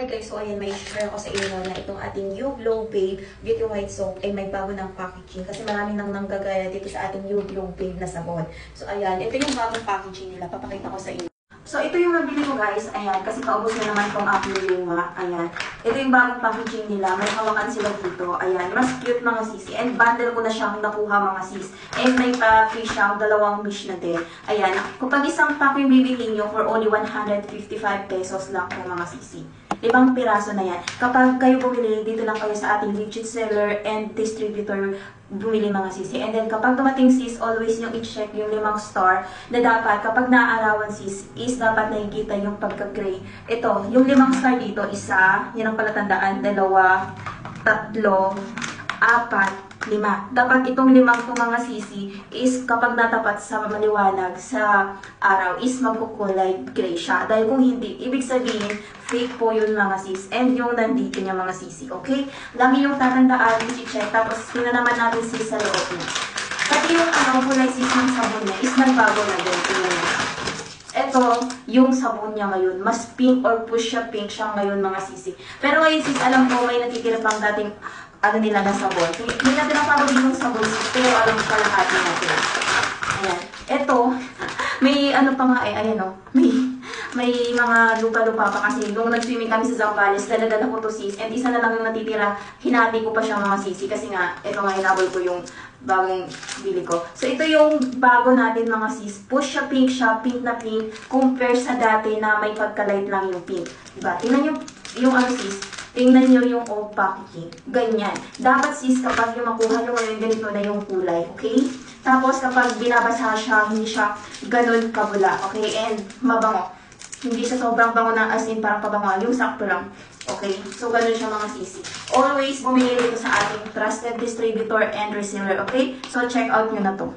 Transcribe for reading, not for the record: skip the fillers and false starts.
Hi guys, so ayan, may share ako sa inyo na itong ating You Glow Babe Beauty White Soap ay may bago ng packaging kasi marami nang nanggagaya dito sa ating You Glow Babe na sabon. So ayan, ito yung bagong packaging nila. Papakita ko sa inyo. So ito yung nabili ko guys, ayan, kasi kaubos na naman itong aking lima. Ayan, ito yung bagong packaging nila. May hawakan sila dito. Ayan, mas cute mga sisi. And bundle ko na siyang nakuha mga sis. And may pa-free siyang dalawang mesh na din. Ayan, kapag isang pack yung bibilihin nyo for only 155 pesos lang po mga sisi. 5 piraso na yan. Kapag kayo bumili, dito lang kayo sa ating legit seller and distributor bumili mga sisi. And then kapag dumating sis, always yung i-check yung 5 star na dapat kapag naaarawan sis is dapat nakikita yung pagka-gray. Ito, yung 5 star dito, isa, yan ang palatandaan, 2, 3, 4, 5. Dapat itong 5 mga sisi is kapag natapat sa maliwanag sa araw is magkukulay gray siya. Dahil kung hindi, ibig sabihin, fake po yun mga sis. And yung nandito niya mga sisi, okay? Lagi yung tatandaan, i-check. Tapos, tingnan naman natin sis sa loob niya. Pati yung kulay sis ng sabon niya is nagbago na din. Ito, yung sabon niya ngayon, mas pink or push siya pink siya ngayon mga sisi. Pero ngayon sis, alam ko may natitira pang dating nila na sabon. Hindi natin ang paborito yung sabon sis, pero alam ko kalahati natin. Ayan. Ito, may pa nga ayan o. May mga lupa-lupa pa kasi nung nag-swimming kami sa Zambales, dala-dala ko to sis. And isa na lang yung natitira, hinati ko pa siya mga sisi. Kasi nga, ito nga hinabol ko yung bagong bili ko. So, ito yung bago natin mga sis. Push siya, pink na pink. Compare sa dati na may pagka-light lang yung pink. Diba? Tingnan yung sis. Tingnan nyo yung old packaging. Ganyan. Dapat sis, kapag yung makuha nyo ngayon, ganito na yung kulay. Okay? Tapos, kapag binabasa siya, hindi siya ganun kabula. Okay? And mabango. Hindi siya sobrang bango na as in parang pabango. Yung sakto lang. Okay? So, ganun siya mga sisi. Always bumili dito sa ating trusted distributor and reseller. Okay? So, check out nyo na to.